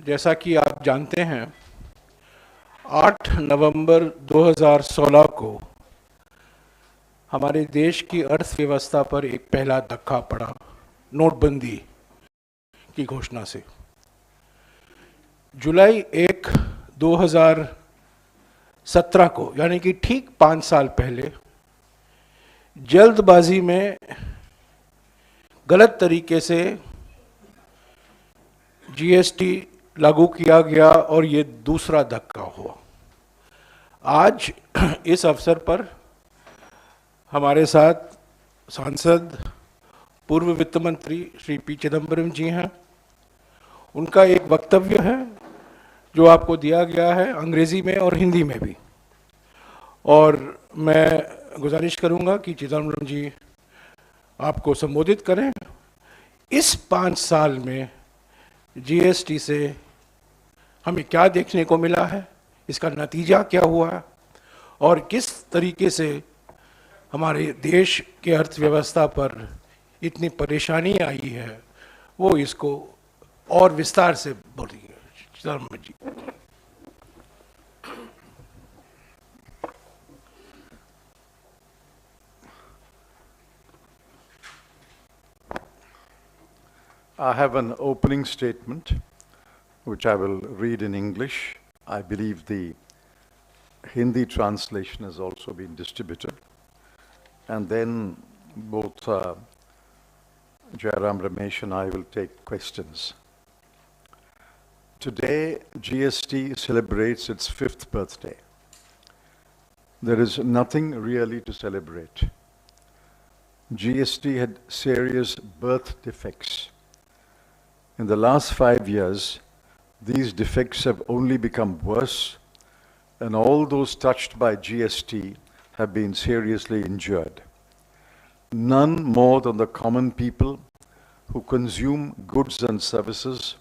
जैसा कि आप जानते हैं 8 नवंबर 2016 को हमारे देश की अर्थव्यवस्था पर एक पहला धक्का पड़ा नोटबंदी की घोषणा से। जुलाई 1, 2017 को यानी कि ठीक 5 साल पहले जल्दबाजी में गलत तरीके से जीएसटी लागू किया गया और ये दूसरा धक्का हुआ। आज इस अवसर पर हमारे साथ सांसद पूर्व वित्त मंत्री श्री पी चिदम्बरम जी हैं। उनका एक वक्तव्य है जो आपको दिया गया है अंग्रेजी में और हिंदी में भी, और मैं गुजारिश करूंगा कि चिदम्बरम जी आपको संबोधित करें। इस 5 साल में जीएसटी से हमें क्या देखने को मिला है, इसका नतीजा क्या हुआ है और किस तरीके से हमारे देश के अर्थव्यवस्था पर इतनी परेशानी आई है, वो इसको और विस्तार से बोलिए चिदम्बरम जी। I have an opening statement which I will read in English. I believe the Hindi translation has also been distributed. And then both Jairam Ramesh and I will take questions. Today, GST celebrates its 5th birthday. There is nothing really to celebrate. GST had serious birth defects. In the last 5 years, these defects have only become worse, and all those touched by GST have been seriously injured. None more than the common people who consume goods and services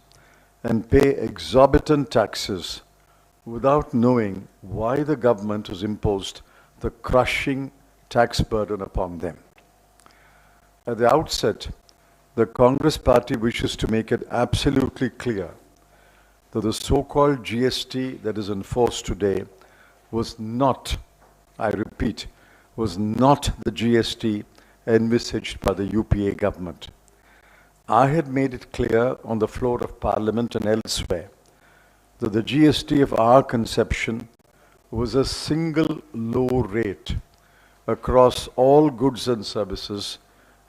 and pay exorbitant taxes without knowing why the government has imposed the crushing tax burden upon them. At the outset, the Congress party wishes to make it absolutely clear that the so-called GST that is enforced today was not, I repeat, was not the GST envisaged by the UPA government. I had made it clear on the floor of Parliament and elsewhere that the GST of our conception was a single low rate across all goods and services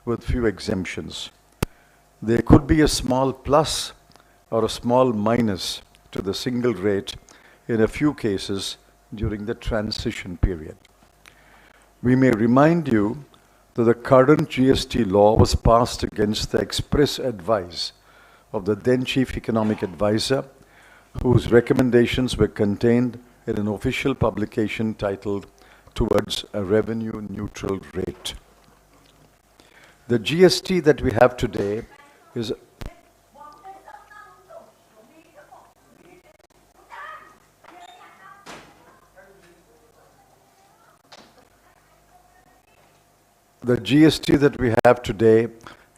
with few exemptions. There could be a small plus or a small minus to the single rate in a few cases during the transition period. We may remind you that the current GST law was passed against the express advice of the then Chief Economic Advisor, whose recommendations were contained in an official publication titled Towards a Revenue Neutral Rate. The GST that we have today is the GST that we have today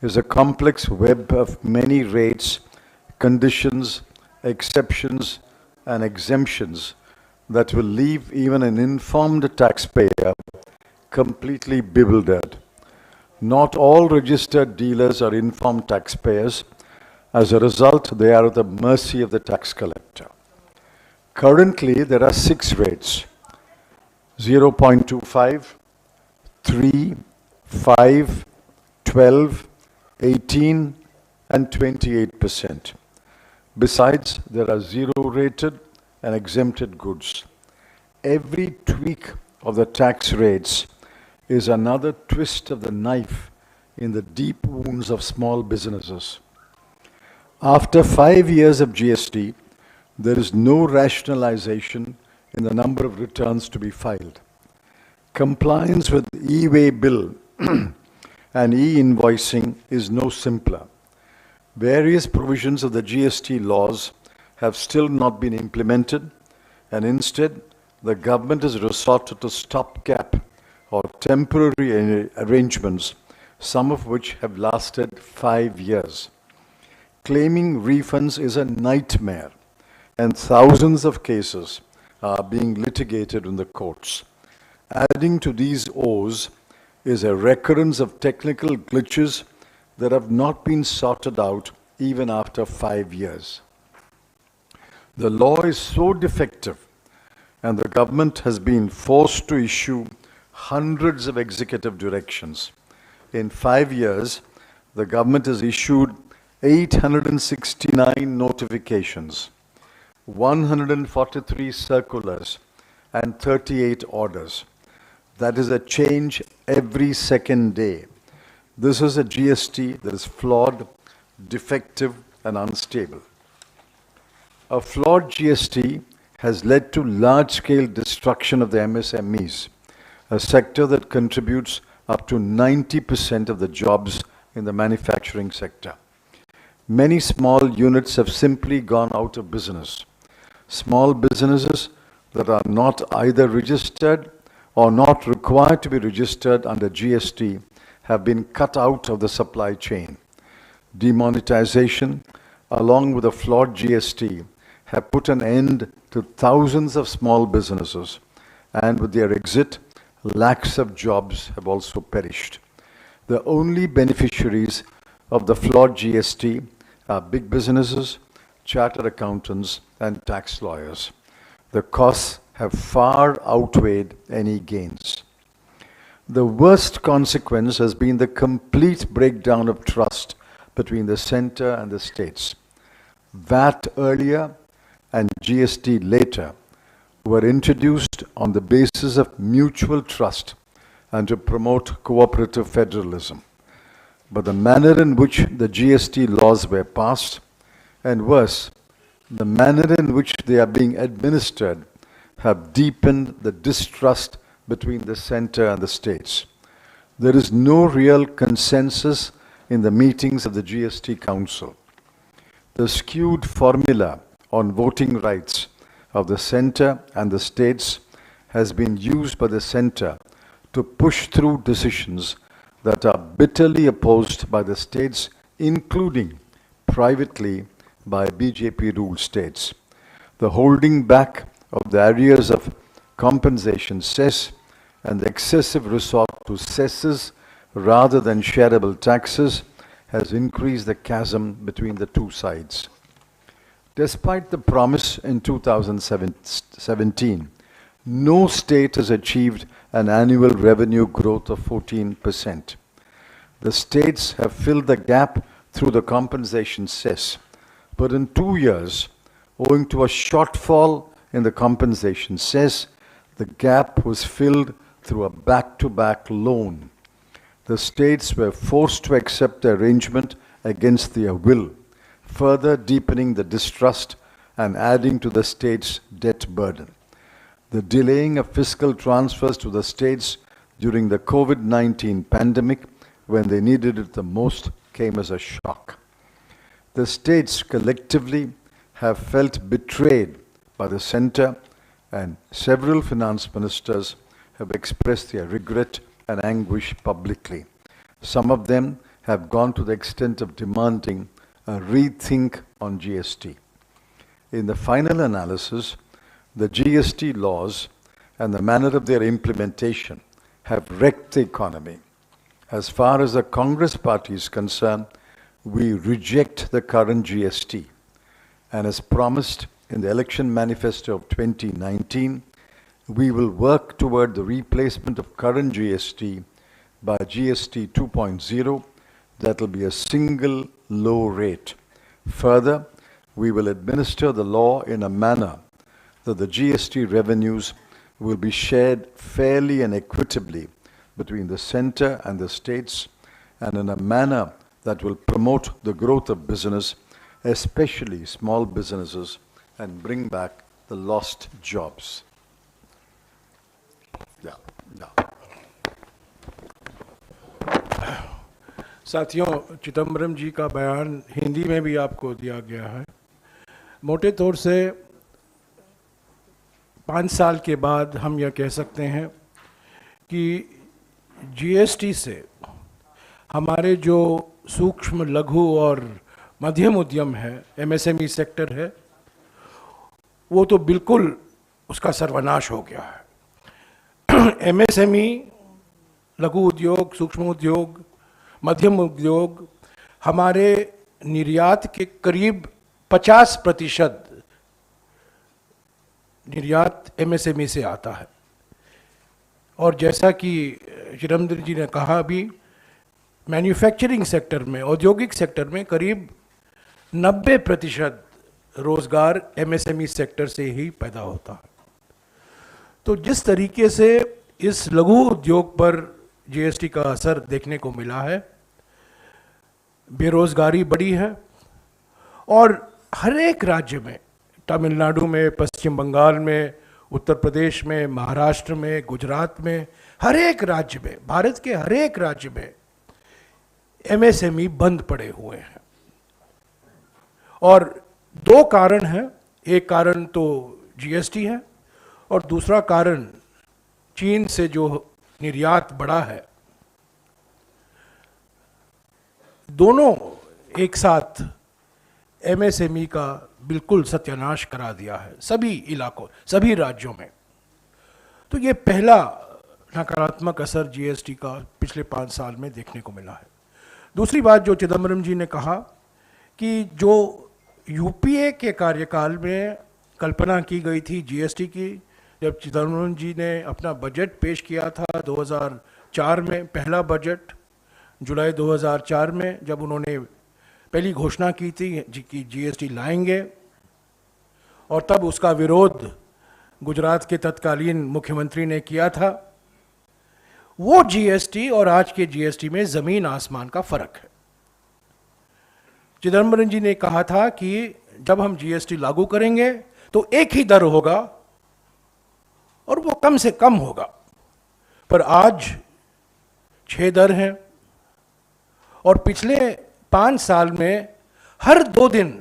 is a complex web of many rates, conditions, exceptions, and exemptions that will leave even an informed taxpayer completely bewildered. Not all registered dealers are informed taxpayers. As a result, they are at the mercy of the tax collector. Currently, there are 6 rates: 0.25, 3, 5, 12, 18, and 28%. Besides, there are zero-rated and exempted goods. Every tweak of the tax rates is another twist of the knife in the deep wounds of small businesses. After 5 years of GST, there is no rationalization in the number of returns to be filed. Compliance with e-way bill and e-invoicing is no simpler. Various provisions of the GST laws have still not been implemented, and instead, the government has resorted to stopgap or temporary arrangements, some of which have lasted 5 years. Claiming refunds is a nightmare and thousands of cases are being litigated in the courts. Adding to these woes is a recurrence of technical glitches that have not been sorted out even after 5 years. The law is so defective, and the government has been forced to issue hundreds of executive directions. In 5 years, the government has issued 869 notifications, 143 circulars, and 38 orders. That is a change every second day. This is a GST that is flawed, defective, and unstable. A flawed GST has led to large-scale destruction of the MSMEs, a sector that contributes up to 90% of the jobs in the manufacturing sector. Many small units have simply gone out of business. Small businesses that are not either registered or not required to be registered under GST have been cut out of the supply chain. Demonetization, along with a flawed GST, have put an end to thousands of small businesses, and with their exit, lakhs of jobs have also perished. The only beneficiaries of the flawed GST are big businesses, chartered accountants, and tax lawyers. The costs have far outweighed any gains. The worst consequence has been the complete breakdown of trust between the center and the states. VAT earlier and GST later were introduced on the basis of mutual trust and to promote cooperative federalism. But the manner in which the GST laws were passed, and worse, the manner in which they are being administered, have deepened the distrust between the center and the states. There is no real consensus in the meetings of the GST Council. The skewed formula on voting rights of the center and the states has been used by the center to push through decisions that are bitterly opposed by the states, including privately by BJP-ruled states. The holding back of the arrears of compensation cess and the excessive resort to cesses rather than shareable taxes has increased the chasm between the two sides. Despite the promise in 2017, no state has achieved an annual revenue growth of 14%. The states have filled the gap through the compensation cess, but in 2 years, owing to a shortfall in the compensation cess, the gap was filled through a back-to-back loan. The states were forced to accept the arrangement against their will, further deepening the distrust and adding to the states' debt burden. The delaying of fiscal transfers to the states during the COVID-19 pandemic, when they needed it the most, came as a shock. The states collectively have felt betrayed by the center, and several finance ministers have expressed their regret and anguish publicly. Some of them have gone to the extent of demanding a rethink on GST. In the final analysis, the GST laws and the manner of their implementation have wrecked the economy. As far as the Congress party is concerned, we reject the current GST, and as promised in the election manifesto of 2019, we will work toward the replacement of current GST by GST 2.0 that will be a single low rate. Further, we will administer the law in a manner that the GST revenues will be shared fairly and equitably between the center and the states, and in a manner that will promote the growth of business, especially small businesses, and bring back the lost jobs. साथियों, चिदम्बरम जी का बयान हिंदी में भी आपको दिया गया है। मोटे तौर से 5 साल के बाद हम यह कह सकते हैं कि जीएसटी से हमारे जो सूक्ष्म, लघु और मध्यम उद्यम है, एमएसएमई सेक्टर है, वो तो बिल्कुल उसका सर्वनाश हो गया है। एमएसएमई, लघु उद्योग, सूक्ष्म उद्योग, मध्यम उद्योग हमारे निर्यात के करीब 50% निर्यात एमएसएमई से आता है। और जैसा कि चिदम्बरम जी ने कहा, अभी मैन्युफैक्चरिंग सेक्टर में, औद्योगिक सेक्टर में करीब 90% रोजगार एमएसएमई सेक्टर से ही पैदा होता है। तो जिस तरीके से इस लघु उद्योग पर जीएसटी का असर देखने को मिला है, बेरोजगारी बढ़ी है और हर एक राज्य में, तमिलनाडु में, पश्चिम बंगाल में, उत्तर प्रदेश में, महाराष्ट्र में, गुजरात में, हर एक राज्य में, भारत के हर एक राज्य में एमएसएमई बंद पड़े हुए हैं। और दो कारण हैं, एक कारण तो जीएसटी है और दूसरा कारण चीन से जो निर्यात बढ़ा है। दोनों एक साथ एमएसएमई का बिल्कुल सत्यानाश करा दिया है सभी इलाकों, सभी राज्यों में। तो ये पहला नकारात्मक असर जीएसटी का पिछले 5 साल में देखने को मिला है। दूसरी बात जो चिदम्बरम जी ने कहा कि जो यूपीए के कार्यकाल में कल्पना की गई थी जीएसटी की, जब चिदम्बरम जी ने अपना बजट पेश किया था 2004 में, पहला बजट जुलाई 2004 में, जब उन्होंने पहली घोषणा की थी कि जीएसटी लाएंगे, और तब उसका विरोध गुजरात के तत्कालीन मुख्यमंत्री ने किया था। वो जीएसटी और आज के जीएसटी में जमीन आसमान का फर्क है। चिदम्बरम जी ने कहा था कि जब हम जीएसटी लागू करेंगे तो एक ही दर होगा और वो कम से कम होगा, पर आज 6 दर हैं और पिछले 5 साल में हर 2 दिन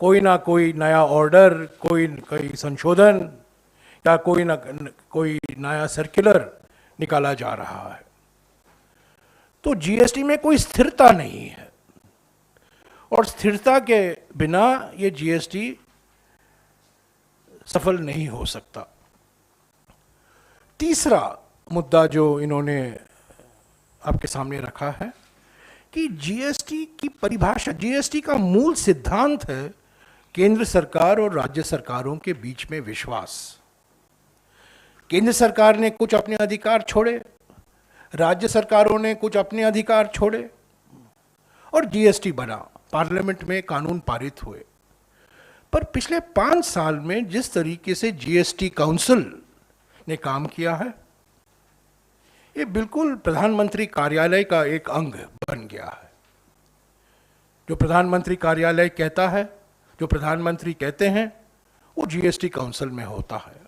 कोई ना कोई नया ऑर्डर, कोई संशोधन या कोई नया सर्कुलर निकाला जा रहा है। तो जीएसटी में कोई स्थिरता नहीं है और स्थिरता के बिना ये जीएसटी सफल नहीं हो सकता। तीसरा मुद्दा जो इन्होंने आपके सामने रखा है कि जीएसटी की परिभाषा, जीएसटी का मूल सिद्धांत है केंद्र सरकार और राज्य सरकारों के बीच में विश्वास। केंद्र सरकार ने कुछ अपने अधिकार छोड़े, राज्य सरकारों ने कुछ अपने अधिकार छोड़े और जीएसटी बना, पार्लियामेंट में कानून पारित हुए। पर पिछले 5 साल में जिस तरीके से जीएसटी काउंसिल ने काम किया है, ये बिल्कुल प्रधानमंत्री कार्यालय का एक अंग बन गया है। जो प्रधानमंत्री कार्यालय कहता है, जो प्रधानमंत्री कहते हैं, वो जीएसटी काउंसिल में होता है।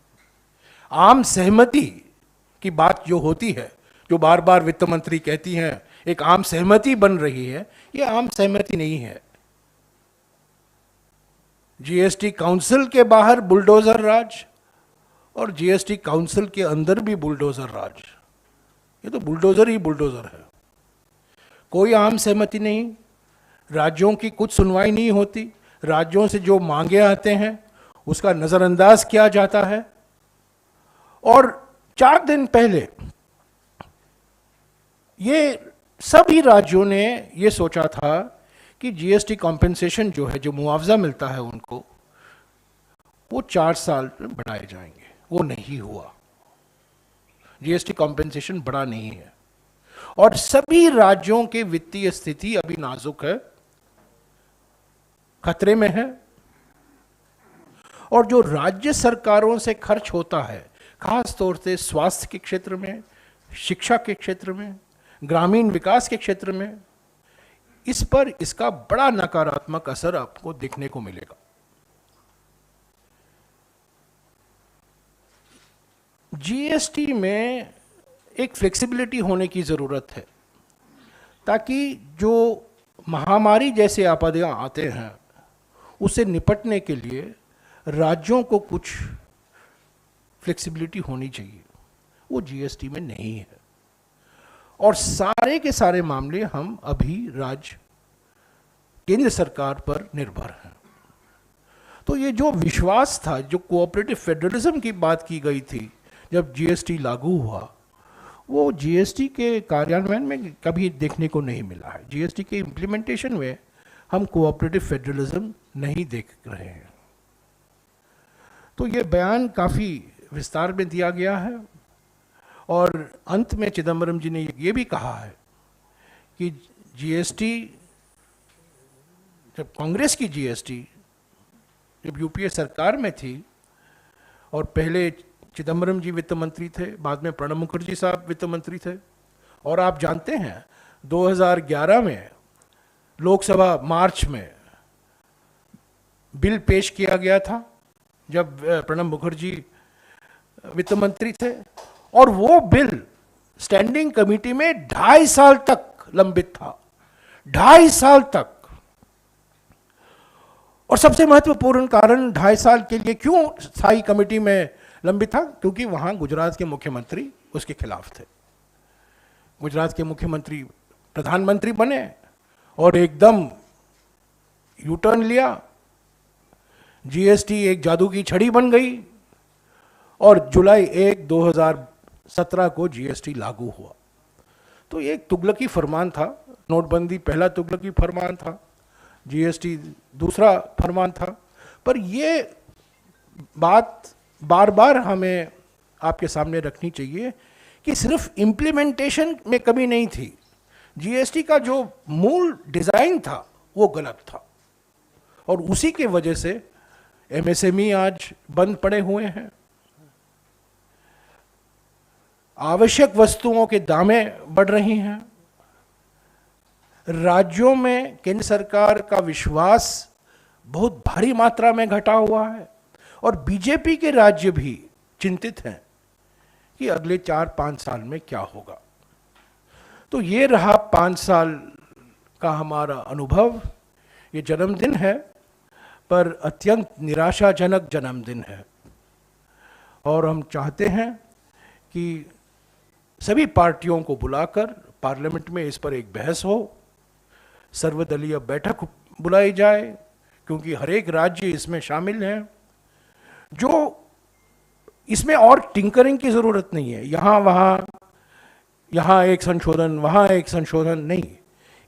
आम सहमति की बात जो होती है, जो बार बार वित्त मंत्री कहती हैं, एक आम सहमति बन रही है, ये आम सहमति नहीं है। जीएसटी काउंसिल के बाहर बुलडोजर राज और जीएसटी काउंसिल के अंदर भी बुलडोजर राज। ये तो बुलडोजर ही बुलडोजर है। कोई आम सहमति नहीं, राज्यों की कुछ सुनवाई नहीं होती, राज्यों से जो मांगे आते हैं उसका नजरअंदाज किया जाता है। और 4 दिन पहले ये सभी राज्यों ने ये सोचा था कि जीएसटी कॉम्पेंसेशन जो है, जो मुआवजा मिलता है उनको, वो 4 साल में बढ़ाए जाएंगे। वो नहीं हुआ। जीएसटी कॉम्पेंसेशन बढ़ा नहीं है और सभी राज्यों के वित्तीय स्थिति अभी नाजुक है, खतरे में है। और जो राज्य सरकारों से खर्च होता है, खास तौर से स्वास्थ्य के क्षेत्र में, शिक्षा के क्षेत्र में, ग्रामीण विकास के क्षेत्र में, इस पर इसका बड़ा नकारात्मक असर आपको देखने को मिलेगा। जीएसटी में एक फ्लेक्सिबिलिटी होने की जरूरत है ताकि जो महामारी जैसे आपदाएं आते हैं उससे निपटने के लिए राज्यों को कुछ फ्लेक्सिबिलिटी होनी चाहिए। वो जीएसटी में नहीं है और सारे के सारे मामले हम अभी केंद्र सरकार पर निर्भर हैं। तो ये जो विश्वास था, जो कोऑपरेटिव फेडरलिज्म की बात की गई थी जब जीएसटी लागू हुआ, वो जीएसटी के कार्यान्वयन में कभी देखने को नहीं मिला है। जीएसटी के इम्प्लीमेंटेशन में हम कोऑपरेटिव फेडरलिज्म नहीं देख रहे हैं। तो ये बयान काफ़ी विस्तार में दिया गया है और अंत में चिदम्बरम जी ने ये भी कहा है कि जीएसटी, जब कांग्रेस की जीएसटी जब यूपीए सरकार में थी और पहले चिदम्बरम जी वित्त मंत्री थे, बाद में प्रणब मुखर्जी साहब वित्त मंत्री थे, और आप जानते हैं 2011 में लोकसभा मार्च में बिल पेश किया गया था जब प्रणब मुखर्जी वित्त मंत्री थे, और वो बिल स्टैंडिंग कमेटी में 2.5 साल तक लंबित था, 2.5 साल तक। और सबसे महत्वपूर्ण कारण 2.5 साल के लिए क्यों स्थायी कमेटी में लंबित था, क्योंकि वहां गुजरात के मुख्यमंत्री उसके खिलाफ थे। गुजरात के मुख्यमंत्री प्रधानमंत्री बने और एकदम यू टर्न लिया, जीएसटी एक जादू की छड़ी बन गई और जुलाई 1, 2017 को जीएसटी लागू हुआ। तो ये एक तुगलकी फरमान था, नोटबंदी पहला तुगलकी फरमान था, जीएसटी दूसरा फरमान था। पर ये बात बार बार हमें आपके सामने रखनी चाहिए कि सिर्फ इम्प्लीमेंटेशन में कमी नहीं थी, जीएसटी का जो मूल डिज़ाइन था वो गलत था, और उसी के वजह से एमएसएमई आज बंद पड़े हुए हैं, आवश्यक वस्तुओं के दामें बढ़ रही हैं, राज्यों में केंद्र सरकार का विश्वास बहुत भारी मात्रा में घटा हुआ है, और बीजेपी के राज्य भी चिंतित हैं कि अगले 4-5 साल में क्या होगा। तो ये रहा 5 साल का हमारा अनुभव। ये जन्मदिन है, पर अत्यंत निराशाजनक जन्मदिन है, और हम चाहते हैं कि सभी पार्टियों को बुलाकर पार्लियामेंट में इस पर एक बहस हो, सर्वदलीय बैठक बुलाई जाए, क्योंकि हर एक राज्य इसमें शामिल है। जो इसमें और टिंकरिंग की ज़रूरत नहीं है, यहाँ एक संशोधन, वहाँ एक संशोधन नहीं,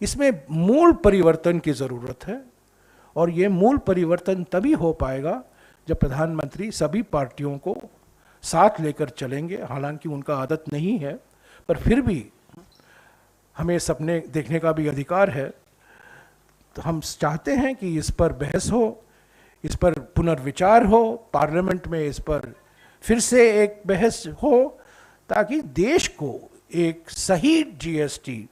इसमें मूल परिवर्तन की ज़रूरत है। और ये मूल परिवर्तन तभी हो पाएगा जब प्रधानमंत्री सभी पार्टियों को साथ लेकर चलेंगे। हालांकि उनका आदत नहीं है, पर फिर भी हमें सपने देखने का भी अधिकार है। तो हम चाहते हैं कि इस पर बहस हो, इस पर पुनर्विचार हो, पार्लियामेंट में इस पर फिर से एक बहस हो, ताकि देश को एक सही GST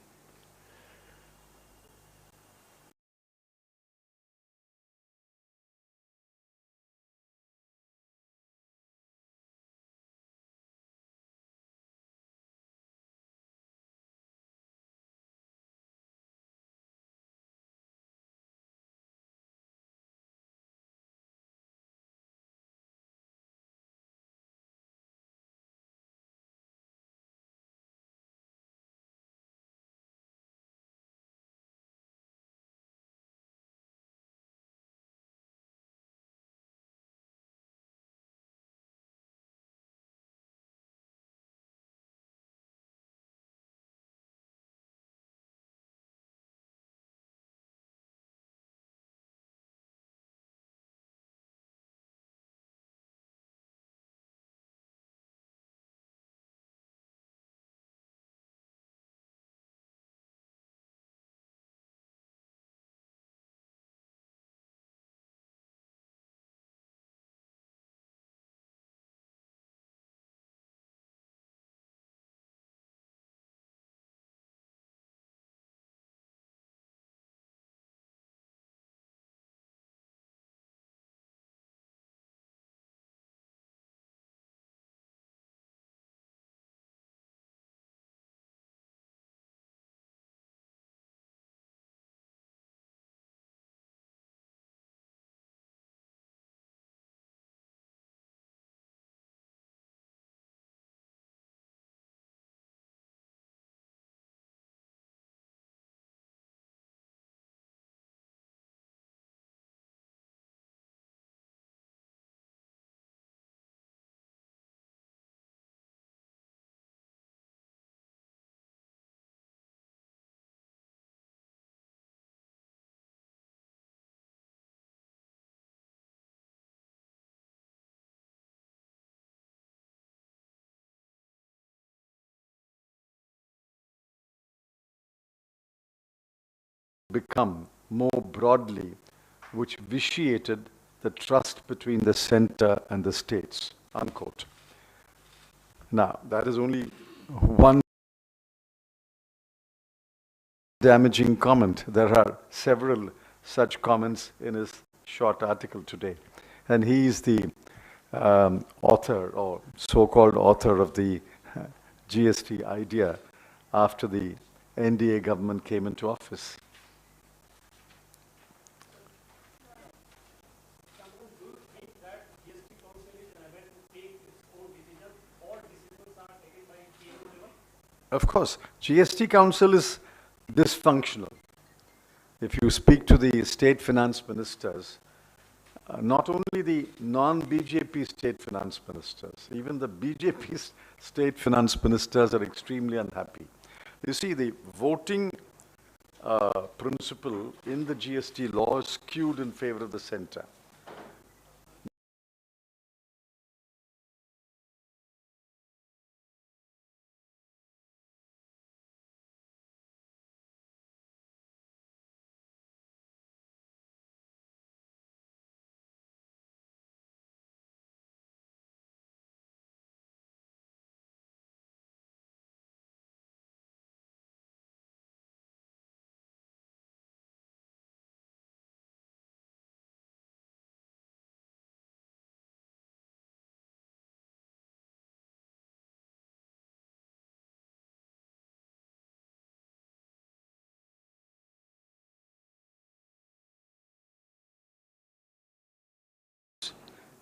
become more broadly, which vitiated the trust between the center and the states, unquote. Now, that is only one damaging comment. There are several such comments in his short article today. And he is the author, or so-called author, of the GST idea after the NDA government came into office. Of course, GST Council is dysfunctional. If you speak to the state finance ministers, not only the non-BJP state finance ministers, even the BJP state finance ministers are extremely unhappy. You see, the voting principle in the GST law is skewed in favor of the center.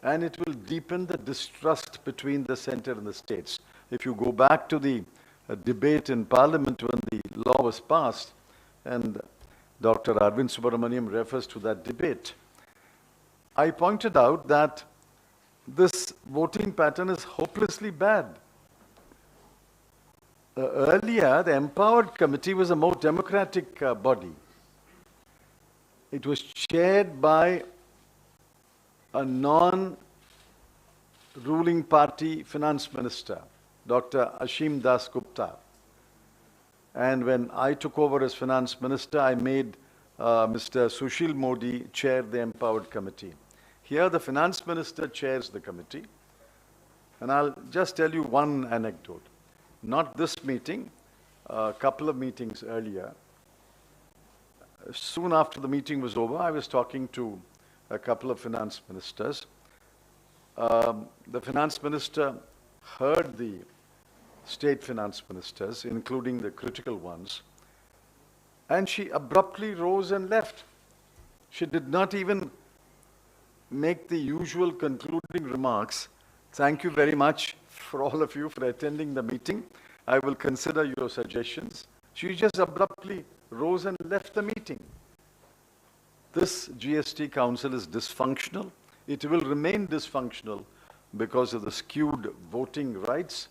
And it will deepen the distrust between the center and the states. If you go back to the debate in Parliament when the law was passed, and Dr. Arvind Subramaniam refers to that debate, I pointed out that this voting pattern is hopelessly bad. Earlier, the Empowered Committee was a more democratic body. It was chaired by a non-ruling party finance minister, Dr. Ashim Das Gupta. And when I took over as finance minister, I made Mr. Sushil Modi chair the Empowered Committee. Here, the finance minister chairs the committee. And I'll just tell you one anecdote. Not this meeting, a couple of meetings earlier. Soon after the meeting was over, I was talking to a couple of finance ministers. The finance minister heard the state finance ministers, including the critical ones, and she abruptly rose and left. She did not even make the usual concluding remarks. Thank you very much for all of you for attending the meeting. I will consider your suggestions. She just abruptly rose and left the meeting. This GST Council is dysfunctional. It will remain dysfunctional because of the skewed voting rights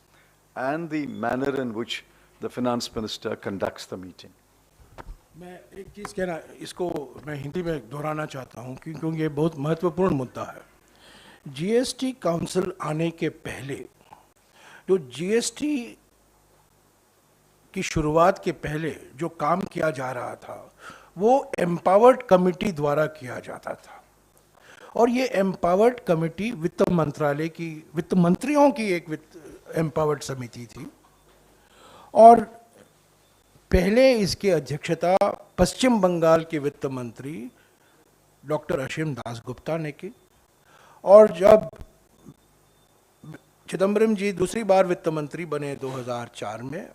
and the manner in which the finance minister conducts the meeting. मैं एक चीज़ कहना, इसको मैं हिंदी में दोहराना चाहता हूँ क्योंकि ये बहुत महत्वपूर्ण मुद्दा है। जीएसटी काउंसिल आने के पहले, जो जीएसटी की शुरुआत के पहले जो काम किया जा रहा था, वो एम्पावर्ड कमेटी द्वारा किया जाता था। और ये एम्पावर्ड कमेटी वित्त मंत्रालय की, वित्त मंत्रियों की एक एम्पावर्ड समिति थी। और पहले इसकी अध्यक्षता पश्चिम बंगाल के वित्त मंत्री डॉक्टर असीम दास गुप्ता ने की। और जब चिदम्बरम जी दूसरी बार वित्त मंत्री बने 2004 में,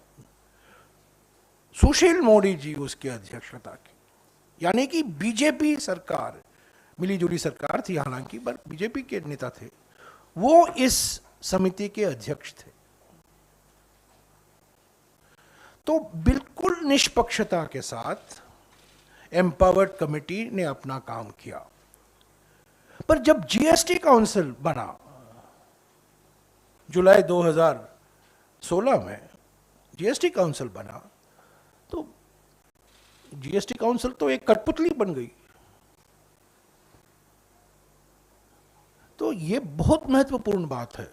सुशील मोदी जी उसकी अध्यक्षता की। यानी कि बीजेपी सरकार, मिलीजुली सरकार थी हालांकि, पर बीजेपी के नेता थे, वो इस समिति के अध्यक्ष थे। तो बिल्कुल निष्पक्षता के साथ एम्पावर्ड कमेटी ने अपना काम किया। पर जब जीएसटी काउंसिल बना जुलाई 2016 में, जीएसटी काउंसिल बना, तो जीएसटी काउंसिल तो एक कठपुतली बन गई। तो ये बहुत महत्वपूर्ण बात है,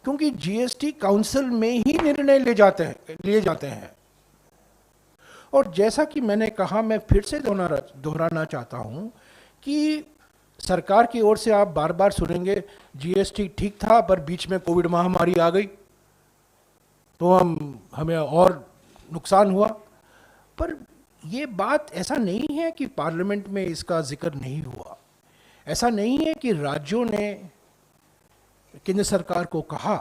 क्योंकि जीएसटी काउंसिल में ही निर्णय लिए जाते हैं। और जैसा कि मैंने कहा, मैं फिर से दोहराना चाहता हूं कि सरकार की ओर से आप बार बार सुनेंगे जीएसटी ठीक था पर बीच में कोविड महामारी आ गई तो हमें और नुकसान हुआ। पर ये बात ऐसा नहीं है कि पार्लियामेंट में इसका जिक्र नहीं हुआ, ऐसा नहीं है कि राज्यों ने केंद्र सरकार को कहा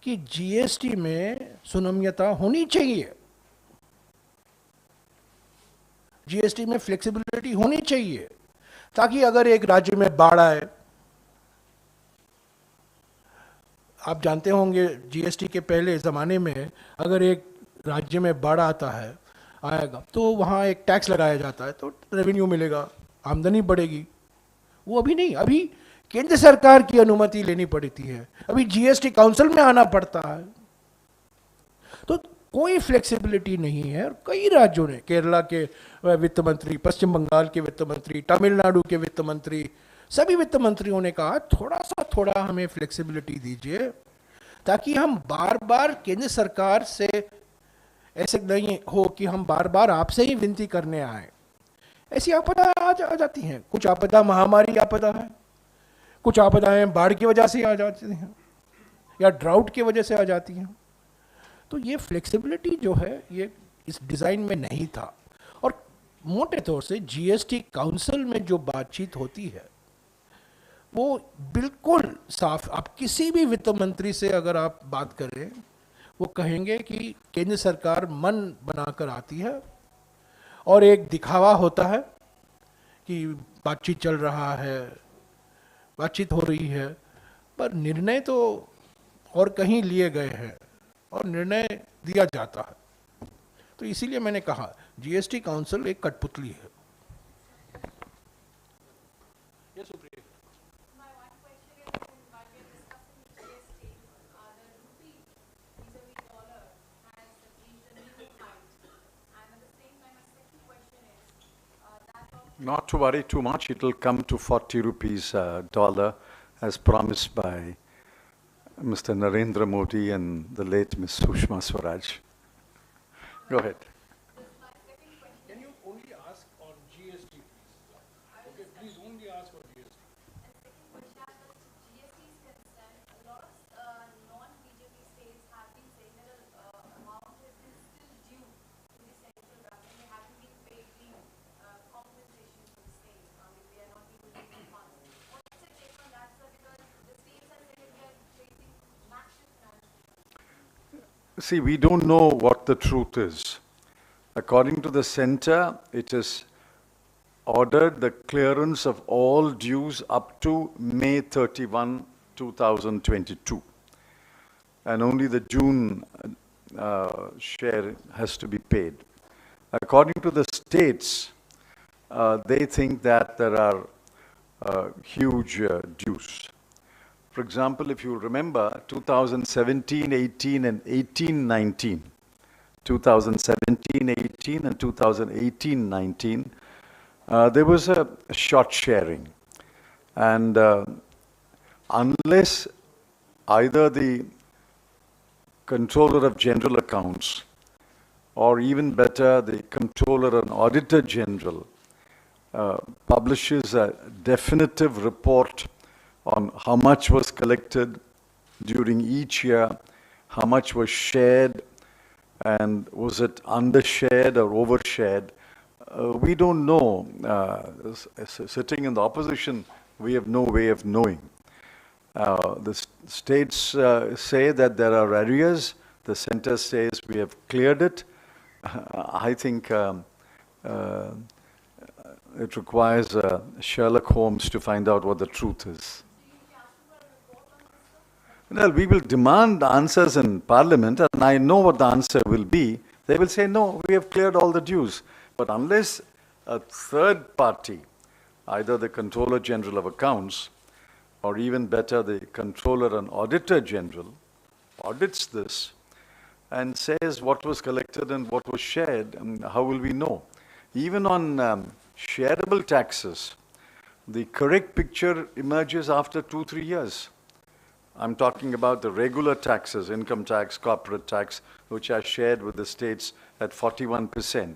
कि जीएसटी में सुनम्यता होनी चाहिए, जीएसटी में फ्लेक्सिबिलिटी होनी चाहिए, ताकि अगर एक राज्य में बाढ़ आए, आप जानते होंगे जीएसटी के पहले ज़माने में अगर एक राज्य में बाढ़ आएगा तो वहाँ एक टैक्स लगाया जाता है, तो रेवेन्यू मिलेगा, आमदनी बढ़ेगी। वो अभी नहीं, अभी केंद्र सरकार की अनुमति लेनी पड़ती है, अभी जीएसटी काउंसिल में आना पड़ता है। तो कोई फ्लेक्सिबिलिटी नहीं है। और कई राज्यों ने, केरला के वित्त मंत्री, पश्चिम बंगाल के वित्त मंत्री, तमिलनाडु के वित्त मंत्री, सभी वित्त मंत्रियों ने कहा थोड़ा हमें फ्लेक्सिबिलिटी दीजिए, ताकि हम बार बार केंद्र सरकार से ऐसे नहीं हो कि हम बार बार आपसे ही विनती करने आए। ऐसी आपदा आ जाती हैं, कुछ आपदा महामारी आपदा है, कुछ आपदाएं बाढ़ की वजह से आ जाती हैं या ड्राउट की वजह से आ जाती हैं। तो ये फ्लेक्सिबिलिटी जो है ये इस डिज़ाइन में नहीं था। और मोटे तौर से जीएसटी काउंसिल में जो बातचीत होती है वो बिल्कुल साफ, आप किसी भी वित्त मंत्री से अगर आप बात करें वो कहेंगे कि केंद्र सरकार मन बनाकर आती है और एक दिखावा होता है कि बातचीत चल रहा है, बातचीत हो रही है, पर निर्णय तो और कहीं लिए गए हैं और निर्णय दिया जाता है। तो इसीलिए मैंने कहा जीएसटी काउंसिल एक कठपुतली है। Not to worry too much, it will come to 40 rupees dollar as promised by Mr. Narendra Modi and the late Ms. Sushma Swaraj. Go ahead. Can you only ask on GST, please? Okay, please only ask on GST. See, we don't know what the truth is. According to the center, it is ordered the clearance of all dues up to May 31, 2022. And only the June share has to be paid. According to the states, they think that there are huge dues. For example, if you remember, 2017, 18, and 18, 19, 2017, 18, and 2018, 19, there was a short sharing. And unless either the Controller of General Accounts or even better, the Controller and Auditor General publishes a definitive report on how much was collected during each year, how much was shared, and was it undershared or overshared. We don't know. Sitting in the opposition, we have no way of knowing. The states say that there are arrears. The center says we have cleared it. I think it requires Sherlock Holmes to find out what the truth is. Well, we will demand answers in Parliament, and I know what the answer will be. They will say, no, we have cleared all the dues. But unless a third party, either the Controller General of Accounts, or even better, the Controller and Auditor General, audits this and says what was collected and what was shared, how will we know? Even on shareable taxes, the correct picture emerges after 2-3 years. I'm talking about the regular taxes, income tax, corporate tax, which are shared with the states at 41%.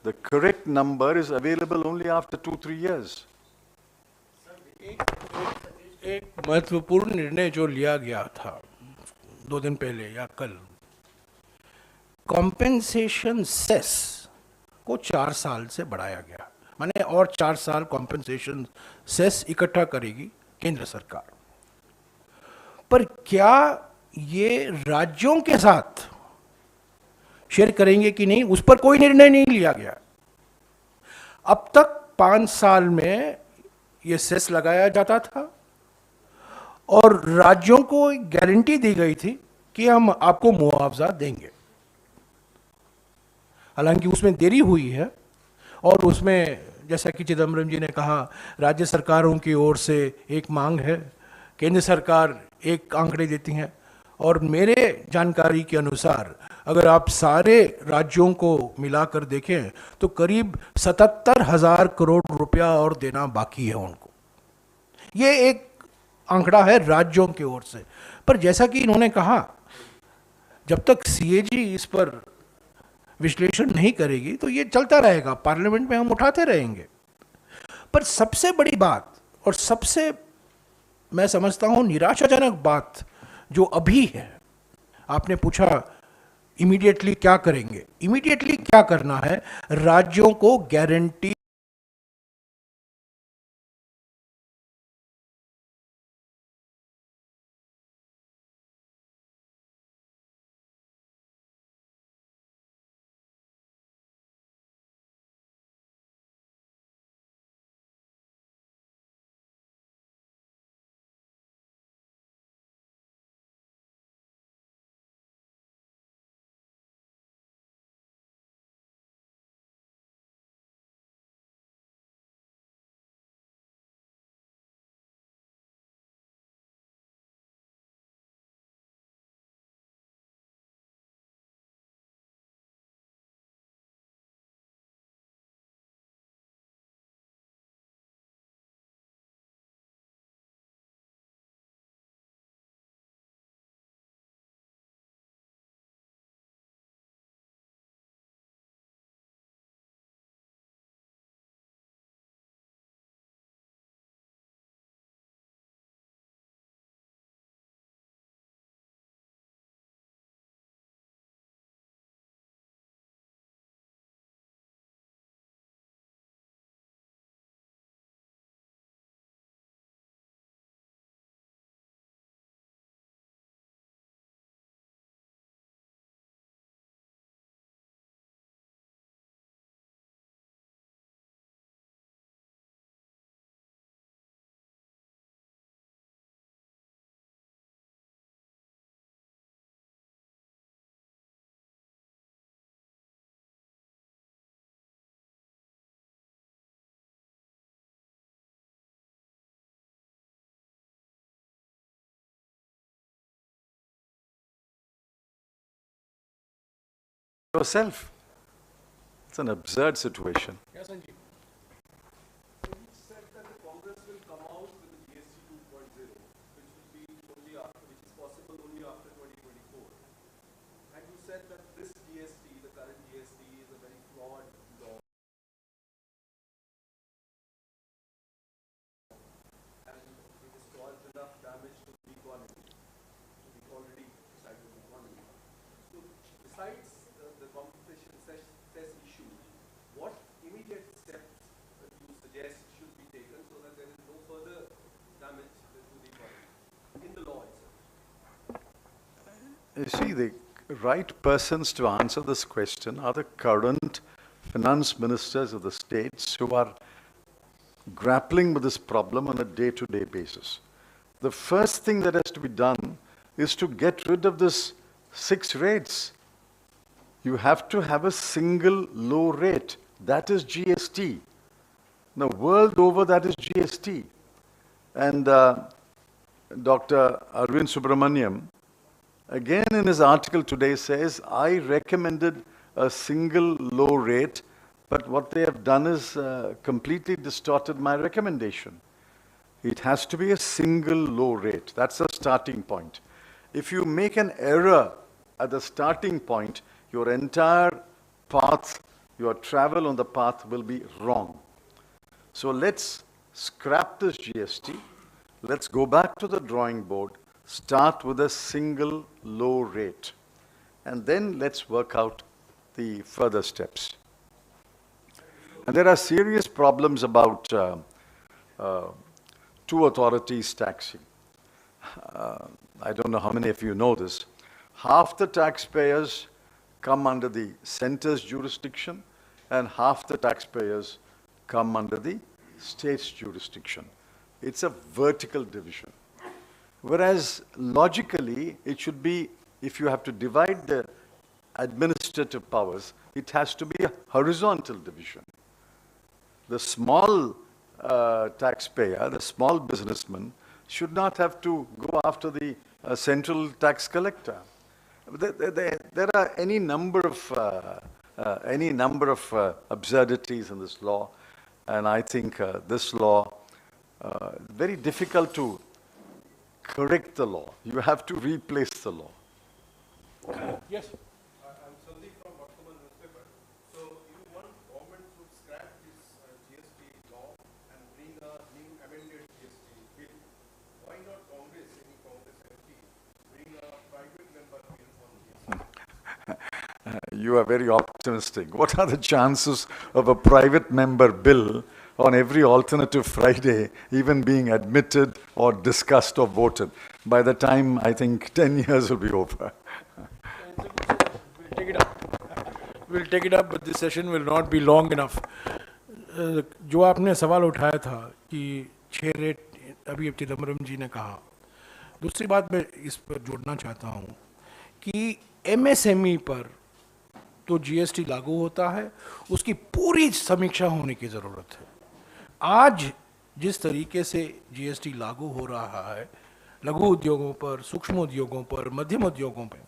The correct number is available only after 2-3 years. एक महत्वपूर्ण निर्णय जो लिया गया था 2 दिन पहले या कल, कॉम्पेंसेशन सेस को 4 साल से बढ़ाया गया, माने और 4 साल कॉम्पेंसेशन सेस इकट्ठा करेगी केंद्र सरकार। पर क्या ये राज्यों के साथ शेयर करेंगे कि नहीं, उस पर कोई निर्णय नहीं लिया गया। अब तक 5 साल में ये सेस लगाया जाता था और राज्यों को गारंटी दी गई थी कि हम आपको मुआवजा देंगे। हालांकि उसमें देरी हुई है और उसमें जैसा कि चिदम्बरम जी ने कहा, राज्य सरकारों की ओर से एक मांग है, केंद्र सरकार एक आंकड़े देती हैं, और मेरे जानकारी के अनुसार अगर आप सारे राज्यों को मिलाकर देखें तो करीब 77,000 करोड़ रुपया और देना बाकी है उनको। ये एक आंकड़ा है राज्यों की ओर से। पर जैसा कि इन्होंने कहा, जब तक सीएजी इस पर विश्लेषण नहीं करेगी तो ये चलता रहेगा, पार्लियामेंट में हम उठाते रहेंगे। पर सबसे बड़ी बात और सबसे मैं समझता हूं निराशाजनक बात जो अभी है, आपने पूछा इमीडिएटली क्या करेंगे। इमीडिएटली क्या करना है, राज्यों को guarantee yourself. It's an absurd situation. You see, the right persons to answer this question are the current finance ministers of the states who are grappling with this problem on a day-to-day basis. The first thing that has to be done is to get rid of this 6 rates. You have to have a single low rate. That is GST. Now, world over, that is GST. And Dr. Arvind Subramaniam, again in his article today, says, I recommended a single low rate, but what they have done is completely distorted my recommendation. It has to be a single low rate. That's the starting point. If you make an error at the starting point, your entire path, your travel on the path will be wrong. So let's scrap this GST. Let's go back to the drawing board, start with a single low rate, and then let's work out the further steps. And there are serious problems about two authorities taxing. I don't know how many of you know this. Half the taxpayers come under the center's jurisdiction, and half the taxpayers come under the state's jurisdiction. It's a vertical division. Whereas logically, it should be, if you have to divide the administrative powers, it has to be a horizontal division. The small taxpayer, the small businessman, should not have to go after the central tax collector. There are any number of absurdities in this law, and I think this law very difficult to correct the law. You have to replace the law. Yes. I'm Sandeep from Worthaman newspaper. So you want government to scrap this GST law and bring a new amended GST bill. Why not Congress, any Congress MP, bring a private member bill on GST? You are very optimistic. What are the chances of a private member bill on every alternative Friday even being admitted or discussed or voted? By the time, I think, 10 years will be over. We'll take it up, but this session will not be long enough. जो आपने सवाल उठाया था कि 6 rate अभी चिदम्बरम जी ने कहा, दूसरी बात मैं इस पर जोड़ना चाहता हूँ कि एमएसएमई पर तो जीएसटी लागू होता है, उसकी पूरी समीक्षा होने की ज़रूरत है. आज जिस तरीके से जीएसटी लागू हो रहा है लघु उद्योगों पर, सूक्ष्म उद्योगों पर, मध्यम उद्योगों पर,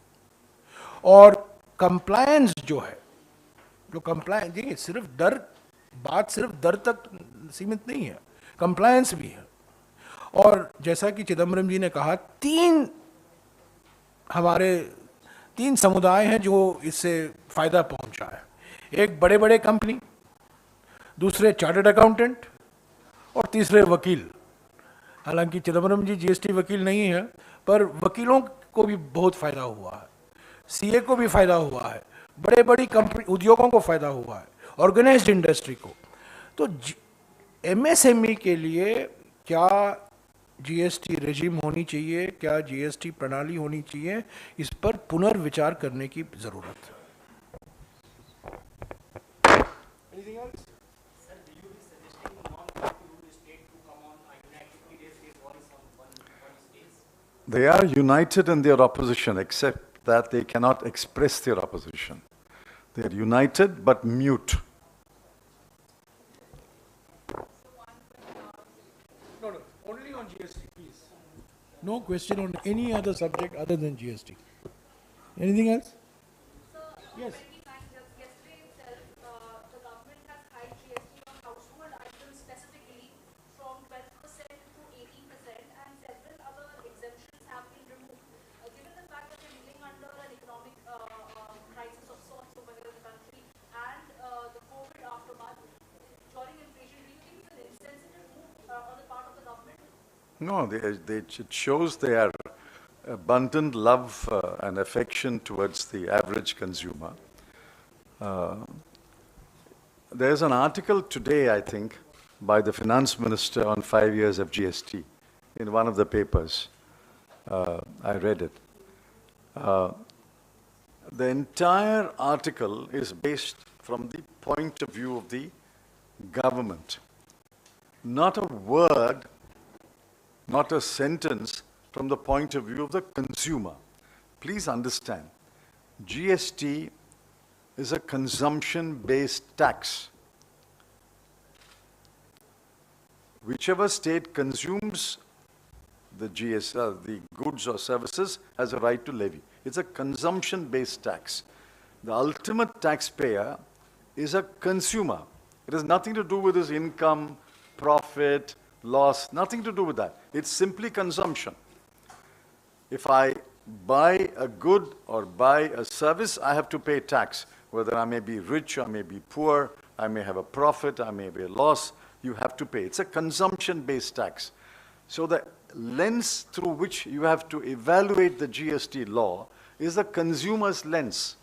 और कंप्लायंस जो है, जो कंप्लायंस, देखिए सिर्फ डर, बात सिर्फ डर तक सीमित नहीं है, कंप्लायंस भी है. और जैसा कि चिदम्बरम जी ने कहा, हमारे तीन समुदाय हैं जो इससे फायदा पहुंचा है. एक बड़े बड़े कंपनी, दूसरे चार्टर्ड अकाउंटेंट, और तीसरे वकील. हालांकि चिदम्बरम जी जीएसटी वकील नहीं है, पर वकीलों को भी बहुत फायदा हुआ है, सीए को भी फायदा हुआ है, बड़े बड़ी कंपनी उद्योगों को फायदा हुआ है, ऑर्गेनाइज्ड इंडस्ट्री को. तो एमएसएमई के लिए क्या जीएसटी रेजिम होनी चाहिए, क्या जीएसटी प्रणाली होनी चाहिए, इस पर पुनर्विचार करने की जरूरत है. They are united in their opposition, except that they cannot express their opposition. They are united but mute. No, only on GST, please. No question on any other subject other than GST. Anything else? Yes. Yesterday itself, the government has hiked GST on household items specifically from 12% to 18%, and several other exemptions have been removed. Given the fact that we're living under an economic crisis of sorts over here in the country and the COVID aftermath, during inflation, do you think it's an insensitive move on the part of the government? No, it shows their abundant love and affection towards the average consumer. There's an article today, I think, by the finance minister on 5 years of GST in one of the papers. I read it. The entire article is based from the point of view of the government. Not a word, not a sentence from the point of view of the consumer. Please understand, GST is a consumption-based tax. Whichever state consumes the the goods or services has a right to levy. It's a consumption-based tax. The ultimate taxpayer is a consumer. It has nothing to do with his income, profit, loss, nothing to do with that. It's simply consumption. If I buy a good or buy a service, I have to pay tax. Whether I may be rich, I may be poor, I may have a profit, I may be a loss, you have to pay. It's a consumption-based tax. So the lens through which you have to evaluate the GST law is a consumer's lens.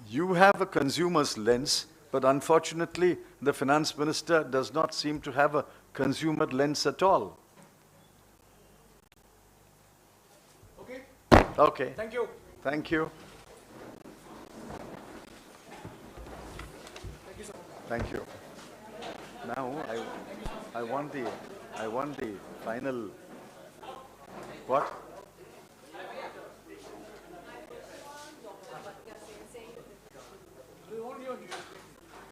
You have a consumer's lens, but unfortunately, the finance minister does not seem to have a consumer lens at all. Okay. Okay. Thank you. Thank you. Thank you. Now I want the final. What?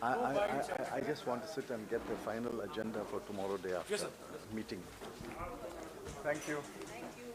I just want to sit and get the final agenda for tomorrow day after meeting. Thank you. Thank you.